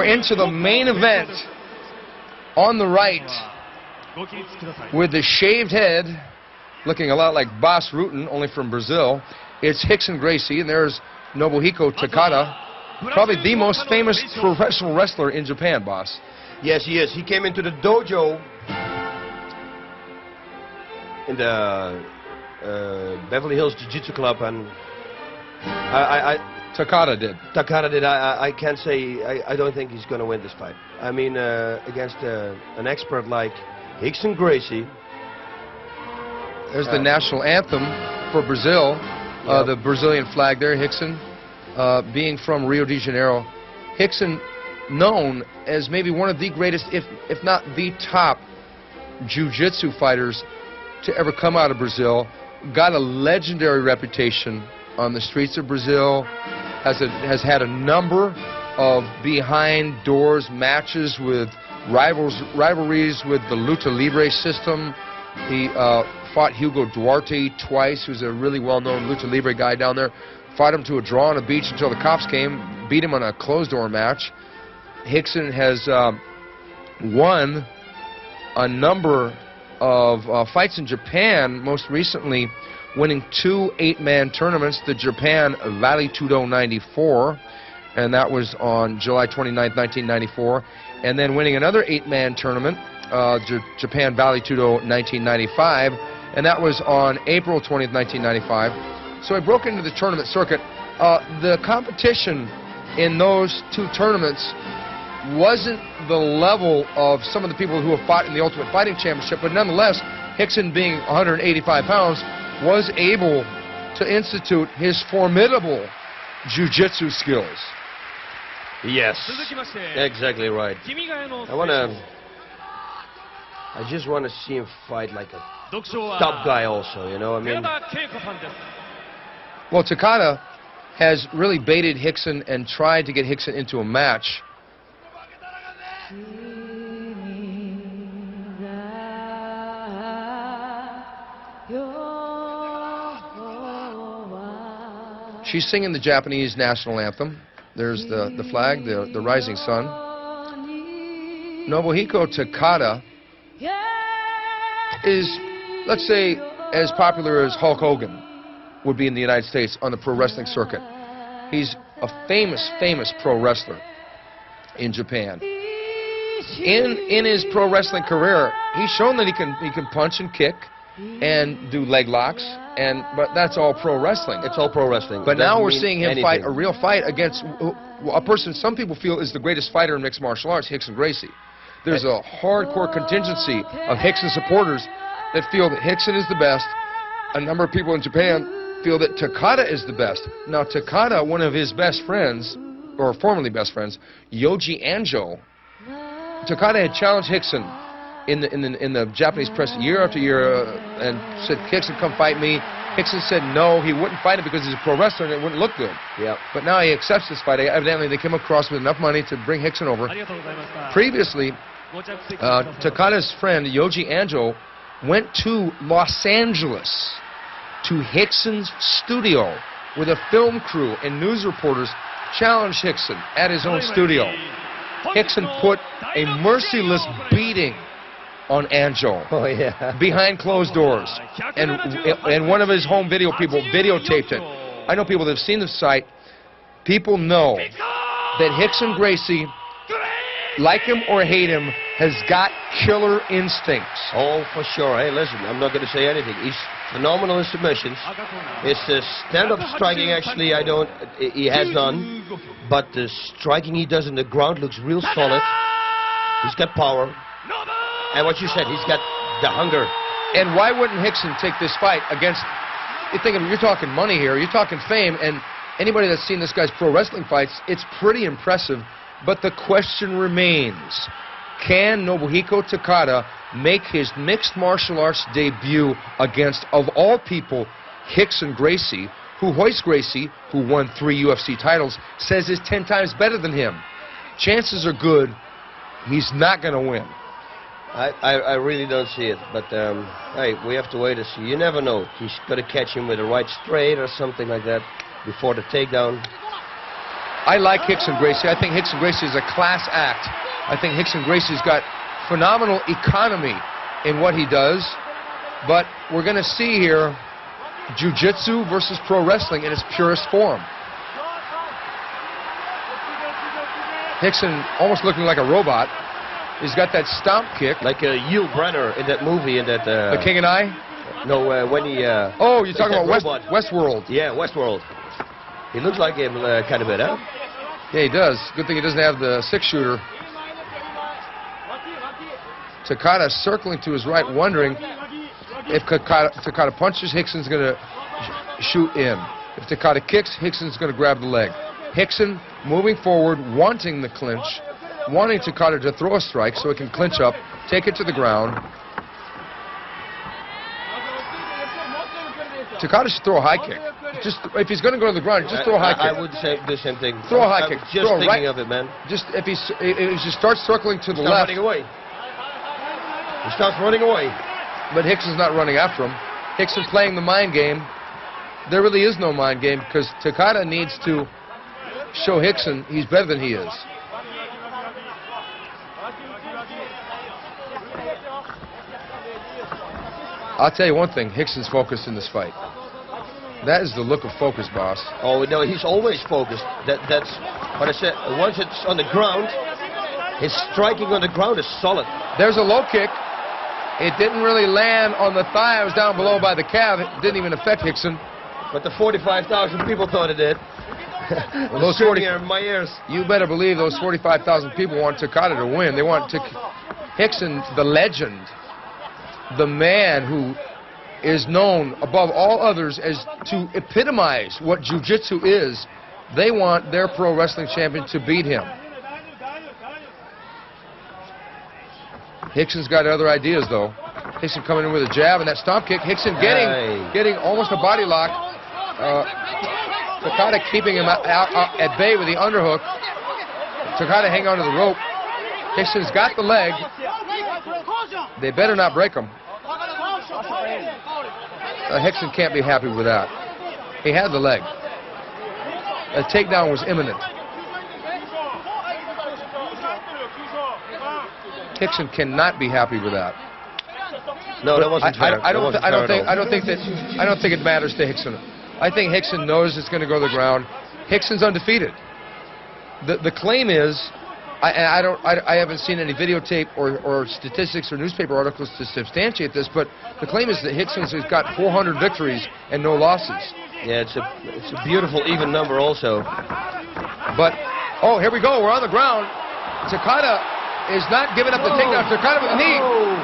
into the main event on the right with the shaved head, looking a lot like Boss Rutan, only from Brazil. It's Rickson Gracie, and there's Nobuhiko Takada, probably the most famous professional wrestler in Japan, Boss. Yes, he is. He came into the dojo in the Beverly Hills Jiu-Jitsu Club, and Takada did. Takada did. I can't say. I don't think he's going to win this fight. I mean, against an expert like Rickson Gracie. There's the national anthem for Brazil. The Brazilian flag there, Rickson. Being from Rio de Janeiro. Rickson, known as maybe one of the greatest, if not the top, jiu-jitsu fighters to ever come out of Brazil. Got a legendary reputation on the streets of Brazil. Has had a number of behind doors matches with rivalries with the Luta Libre system. He fought Hugo Duarte twice, who's a really well-known Luta Libre guy down there. Fought him to a draw on a beach until the cops came. Beat him on a closed-door match. Rickson has won a number of fights in Japan, most recently winning 2 8-man tournaments, the Japan Vale Tudo 94, and that was on July 29th, 1994, and then winning another 8-man tournament, Japan Vale Tudo 1995, and that was on April 20th, 1995. So I broke into the tournament circuit. The competition in those 2 tournaments wasn't the level of some of the people who have fought in the Ultimate Fighting Championship, but nonetheless, Rickson, being 185 pounds, was able to institute his formidable jiu-jitsu skills. Yes, exactly right. I just want to see him fight like a top guy also, you know, I mean. Well, Takada has really baited Rickson and tried to get Rickson into a match. She's singing the Japanese national anthem. There's the flag, the rising sun. Nobuhiko Takada is, let's say, as popular as Hulk Hogan would be in the United States on the pro wrestling circuit. He's a famous, famous pro wrestler in Japan. In his pro wrestling career, he's shown that he can punch and kick and do leg locks, but that's all pro wrestling. It's all pro wrestling. But now we're seeing him fight a real fight against a person some people feel is the greatest fighter in mixed martial arts, Rickson Gracie. There's a hardcore contingency of Rickson supporters that feel that Rickson is the best. A number of people in Japan feel that Takada is the best. Now, Takada, one of his best friends, or formerly best friends, Yoji Anjo, Takada had challenged Rickson in the Japanese press year after year and said, Rickson, come fight me. Rickson said no, he wouldn't fight him because he's a pro wrestler and it wouldn't look good. Yep. But now he accepts this fight. Evidently, they came across with enough money to bring Rickson over. Previously, Takada's friend, Yoji Anjo, went to Los Angeles to Rickson's studio with a film crew and news reporters, challenged Rickson at his own studio. Rickson put a merciless beating on Anjo behind closed doors, and one of his home video people videotaped it. I know people that have seen the site. People know that Rickson Gracie, like him or hate him, has got killer instincts. Oh, for sure. Hey, listen, I'm not going to say anything. He's phenomenal in submissions. His stand-up striking, actually, he has none. But the striking he does in the ground looks real solid. He's got power. And what you said, he's got the hunger. And why wouldn't Rickson take this fight against, you're talking money here, you're talking fame, and anybody that's seen this guy's pro wrestling fights, it's pretty impressive. But the question remains, can Nobuhiko Takada make his mixed martial arts debut against, of all people, Rickson Gracie, who Royce Gracie, who won 3 UFC titles, says is 10 times better than him? Chances are good he's not going to win. I really don't see it, but hey, we have to wait and see. You never know. He's got to catch him with a right straight or something like that before the takedown. I like Rickson Gracie. I think Rickson Gracie is a class act. I think Rickson Gracie's got phenomenal economy in what he does. But we're going to see here jiu-jitsu versus pro wrestling in its purest form. Rickson almost looking like a robot. He's got that stomp kick. Like Yul Brynner in that movie, in that... The King and I? No, when he... oh, you're talking about Westworld. Yeah, Westworld. He looks like him kind of bit, huh? Yeah, he does. Good thing he doesn't have the six-shooter. Takada circling to his right, wondering if Takada punches, Rickson's going to shoot in. If Takada kicks, Rickson's going to grab the leg. Rickson moving forward, wanting the clinch, wanting Takada to throw a strike so he can clinch up, take it to the ground. Takada should throw a high kick. Just if he's going to go to the ground, just throw a high kick. I would say the same thing. Throw a high kick. Just throw thinking of it, man. Just if he starts circling to the left. Running away. He starts running away. But Rickson's not running after him. Rickson playing the mind game. There really is no mind game because Takada needs to show Rickson he's better than he is. I'll tell you one thing, Rickson's focused in this fight. That is the look of focus, boss. Oh, no, he's always focused. That's what I said. Once it's on the ground, his striking on the ground is solid. There's a low kick. It didn't really land on the thigh. It was down below by the calf. It didn't even affect Rickson. But the 45,000 people thought it did. Well, those 40 in my ears. You better believe those 45,000 people want Takada to win. They want Rickson, the legend, the man who is known above all others as to epitomize what jiu-jitsu is. They want their pro wrestling champion to beat him. Rickson's got other ideas, though. Rickson coming in with a jab and that stomp kick. Rickson getting almost a body lock. Takada keeping him at bay with the underhook. Takada hanging onto the rope. Rickson's got the leg. They better not break him. Rickson can't be happy with that. He had the leg. A takedown was imminent. Rickson cannot be happy with that. No, that wasn't fair. I don't think it matters to Rickson. I think Rickson knows it's going to go to the ground. Rickson's undefeated. The claim is, I haven't seen any videotape or statistics or newspaper articles to substantiate this, but the claim is that Rickson's has got 400 victories and no losses. Yeah, it's a beautiful even number also. But oh, here we go. We're on the ground. Takada is not giving up the takedown. Takada with the knee.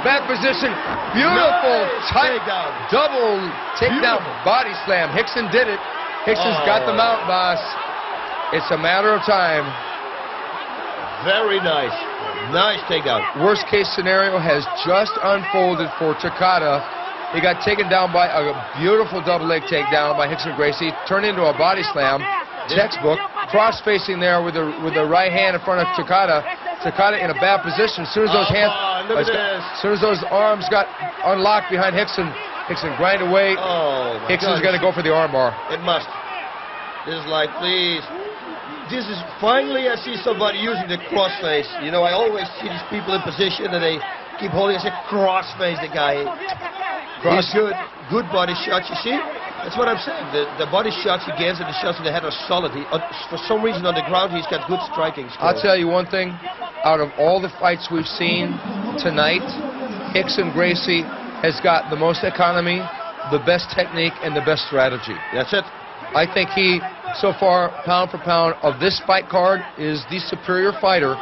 Back position. Beautiful tight double takedown body slam. Rickson did it. Rickson's got the mount, boss. It's a matter of time. Very nice. Nice takedown. Worst case scenario has just unfolded for Takada. He got taken down by a beautiful double leg takedown by Rickson Gracie. Turned into a body slam. Textbook. Cross facing there with the right hand in front of Takada. Takada in a bad position. As soon as those as soon as those arms got unlocked behind Rickson, Rickson grind away. Rickson's going to go for the armbar. It must. This is like, please. This is finally I see somebody using the crossface. You know, I always see these people in position and they keep holding. I say crossface the guy. He's good body shots. You see, that's what I'm saying. The body shots he gives and the shots in the head are solid. For some reason on the ground he's got good striking skills. I'll tell you one thing. Out of all the fights we've seen tonight, Rickson Gracie has got the most economy, the best technique, and the best strategy. That's it. I think he, so far, pound for pound, of this fight card, is the superior fighter,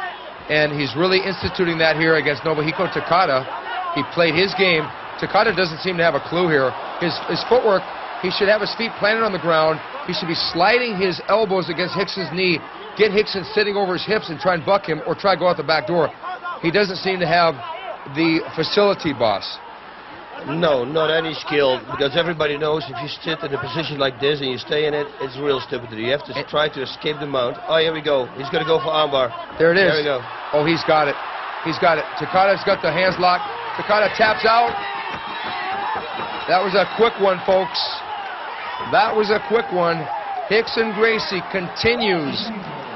and he's really instituting that here against Nobuhiko Takada. He played his game. Takada doesn't seem to have a clue here. His footwork, he should have his feet planted on the ground. He should be sliding his elbows against Rickson's knee, get Rickson sitting over his hips and try and buck him or try to go out the back door. He doesn't seem to have the facility, boss. No, not any skill, because everybody knows if you sit in a position like this and you stay in it, it's real stupidity. You have to try to escape the mount. Oh, here we go. He's going to go for armbar. There it is. There we go. Oh, he's got it. He's got it. Takada's got the hands locked. Takada taps out. That was a quick one, folks. That was a quick one. Rickson Gracie continues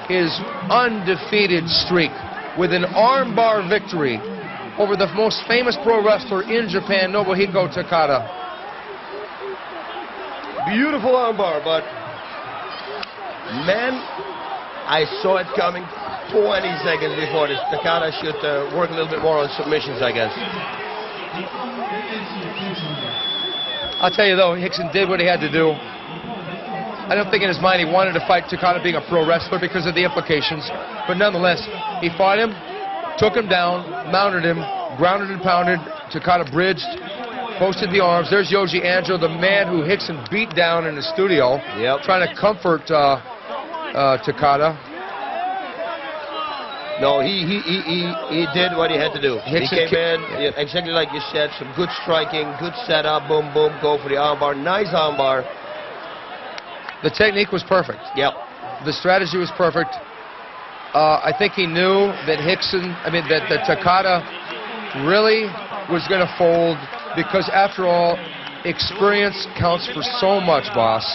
his undefeated streak with an armbar victory over the most famous pro wrestler in Japan, Nobuhiko Takada. Beautiful armbar, but man, I saw it coming 20 seconds before this. Takada should work a little bit more on submissions, I guess. I'll tell you though, Rickson did what he had to do. I don't think in his mind he wanted to fight Takada being a pro wrestler because of the implications. But nonetheless, he fought him, took him down, mounted him, grounded and pounded. Takada bridged, posted the arms. There's Yoji Angelo, the man who Rickson beat down in the studio, trying to comfort Takada. No, he did what he had to do. He came in, exactly like you said, some good striking, good setup, boom, boom, go for the armbar, nice armbar. The technique was perfect. Yep. The strategy was perfect. I think he knew that that Takada really was going to fold because, after all, experience counts for so much, boss.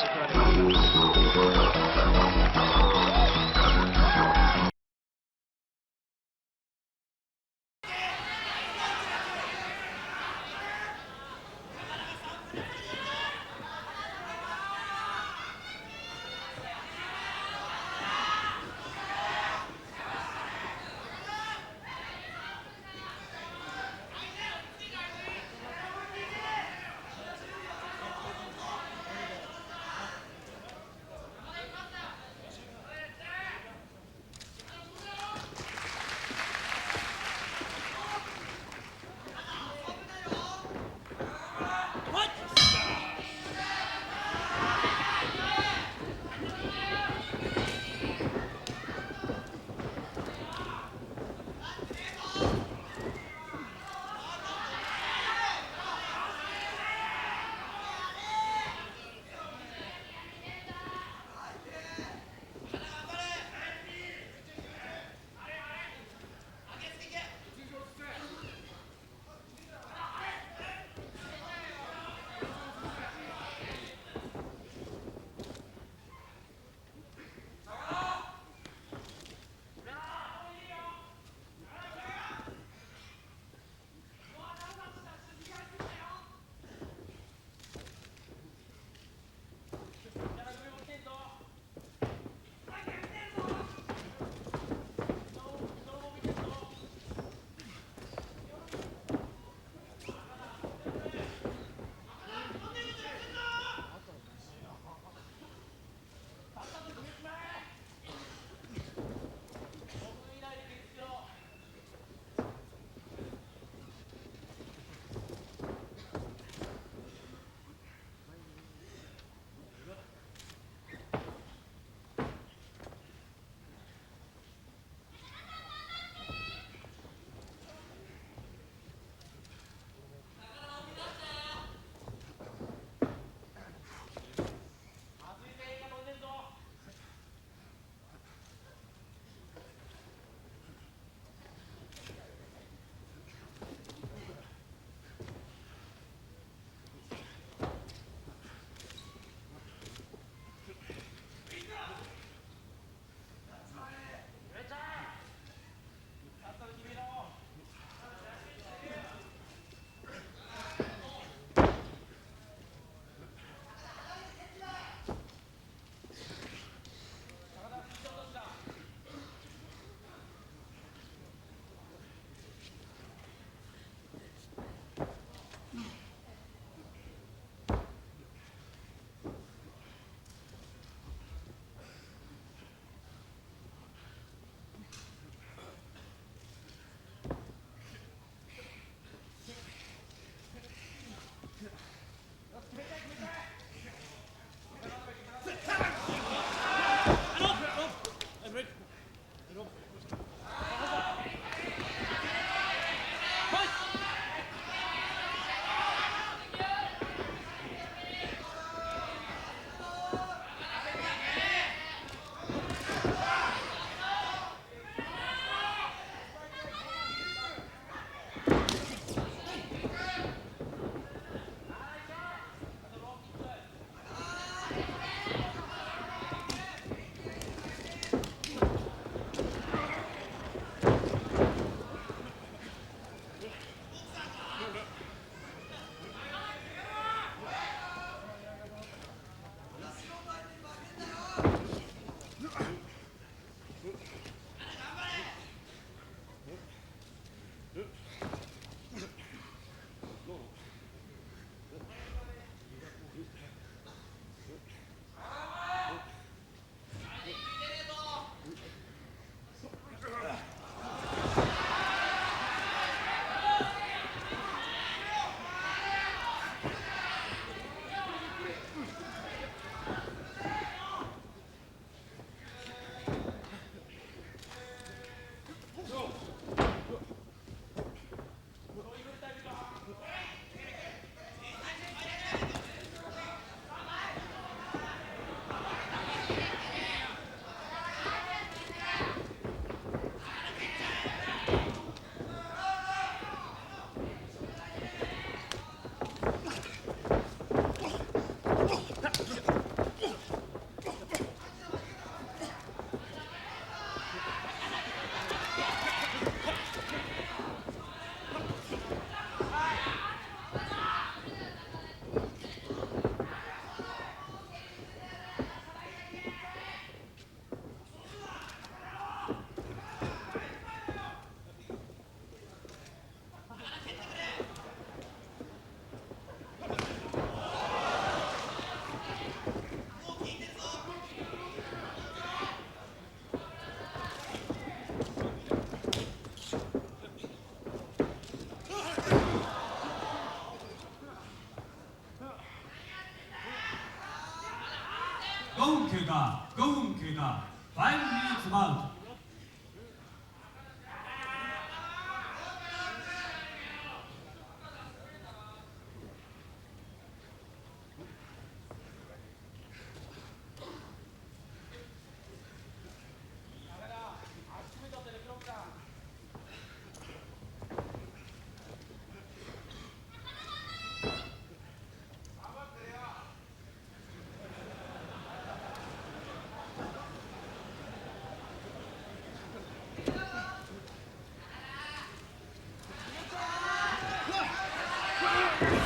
5分経過 5 minutes out.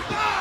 Stop!